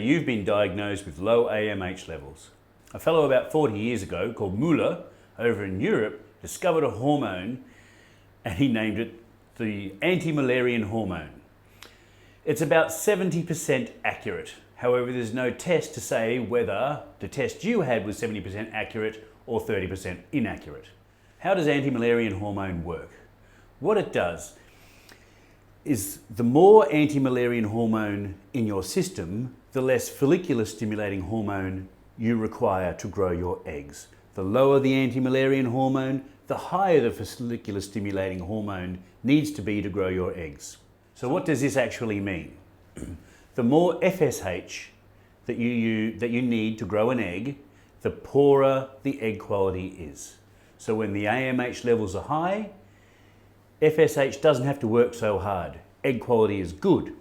you've been diagnosed with low AMH levels. A fellow about 40 years ago called Müller over in Europe discovered a hormone and he named it the Anti-Müllerian hormone. It's about 70% accurate. However, there's no test to say whether the test you had was 70% accurate or 30% inaccurate. How does Anti-Müllerian hormone work? What it does is the more Anti-Müllerian hormone in your system, the less follicular stimulating hormone you require to grow your eggs. The lower the Anti-Müllerian hormone, the higher the follicular stimulating hormone needs to be to grow your eggs. So what does this actually mean? The more FSH that you need to grow an egg, the poorer the egg quality is. So when the AMH levels are high, FSH doesn't have to work so hard. Egg quality is good.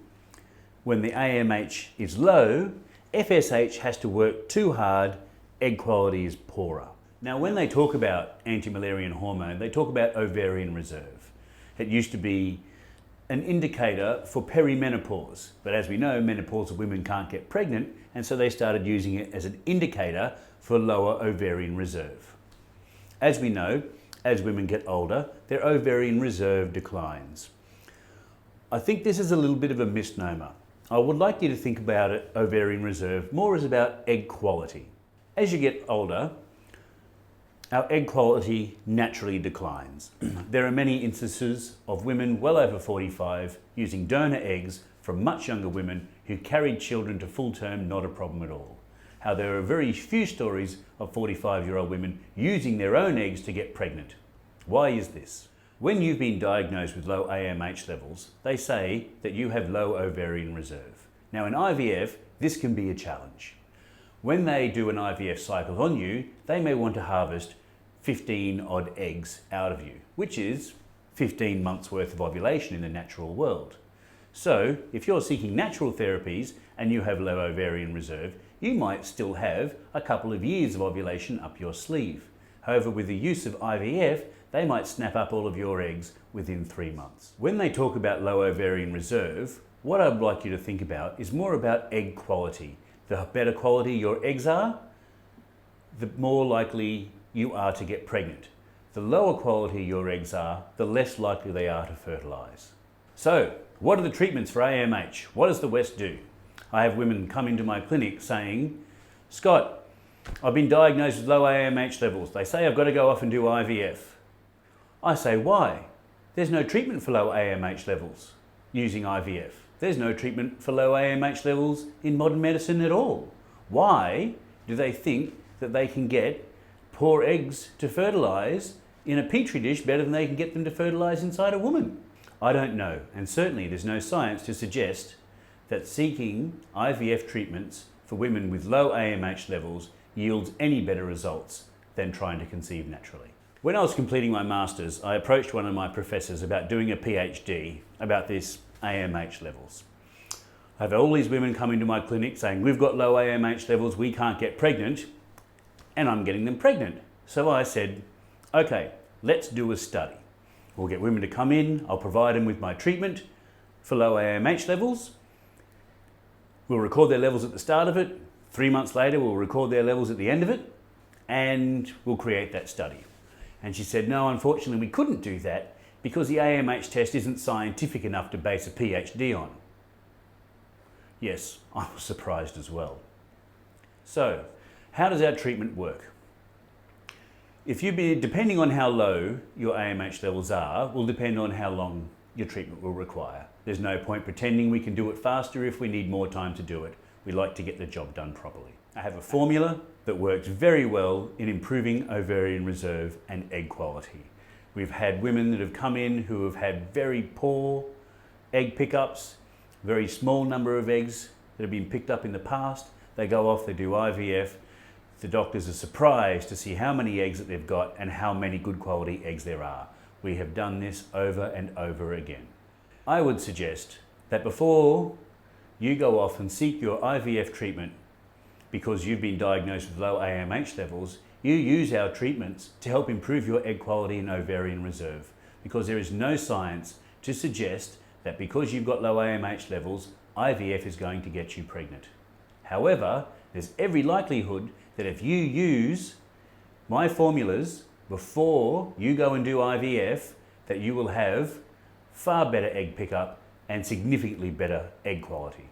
When the AMH is low, FSH has to work too hard, egg quality is poorer. Now, when they talk about Anti-Müllerian hormone, they talk about ovarian reserve. It used to be an indicator for perimenopause, but as we know, menopausal women can't get pregnant, and so they started using it as an indicator for lower ovarian reserve. As we know, as women get older, their ovarian reserve declines. I think this is a little bit of a misnomer. I would like you to think about it, ovarian reserve, more as about egg quality. As you get older, our egg quality naturally declines. There are many instances of women well over 45 using donor eggs from much younger women who carried children to full term, not a problem at all. How there are very few stories of 45-year-old women using their own eggs to get pregnant. Why is this? When you've been diagnosed with low AMH levels, they say that you have low ovarian reserve. Now in IVF, this can be a challenge. When they do an IVF cycle on you, they may want to harvest 15 odd eggs out of you, which is 15 months worth of ovulation in the natural world. So if you're seeking natural therapies and you have low ovarian reserve, you might still have a couple of years of ovulation up your sleeve. However, with the use of IVF, they might snap up all of your eggs within 3 months. When they talk about low ovarian reserve, what I'd like you to think about is more about egg quality. The better quality your eggs are, the more likely you are to get pregnant. The lower quality your eggs are, the less likely they are to fertilize. So, what are the treatments for AMH? What does the West do? I have women come into my clinic saying, Scott, I've been diagnosed with low AMH levels. They say I've got to go off and do IVF. I say, why? There's no treatment for low AMH levels using IVF. There's no treatment for low AMH levels in modern medicine at all. Why do they think that they can get poor eggs to fertilize in a petri dish better than they can get them to fertilize inside a woman? I don't know, and certainly there's no science to suggest that seeking IVF treatments for women with low AMH levels yields any better results than trying to conceive naturally. When I was completing my master's, I approached one of my professors about doing a PhD about this AMH levels. I have all these women come into my clinic saying, we've got low AMH levels, we can't get pregnant, and I'm getting them pregnant. So I said, okay, let's do a study. We'll get women to come in, I'll provide them with my treatment for low AMH levels. We'll record their levels at the start of it. 3 months later, we'll record their levels at the end of it, and we'll create that study. And she said, no, unfortunately, we couldn't do that because the AMH test isn't scientific enough to base a PhD on. Yes, I was surprised as well. So, how does our treatment work? Depending on how low your AMH levels are, will depend on how long your treatment will require. There's no point pretending we can do it faster if we need more time to do it. We like to get the job done properly. I have a formula that works very well in improving ovarian reserve and egg quality. We've had women that have come in who have had very poor egg pickups, very small number of eggs that have been picked up in the past. They go off, they do IVF. The doctors are surprised to see how many eggs that they've got and how many good quality eggs there are. We have done this over and over again. I would suggest that before you go off and seek your IVF treatment because you've been diagnosed with low AMH levels, you use our treatments to help improve your egg quality and ovarian reserve, because there is no science to suggest that because you've got low AMH levels, IVF is going to get you pregnant. However, there's every likelihood that if you use my formulas before you go and do IVF, that you will have far better egg pickup and significantly better egg quality.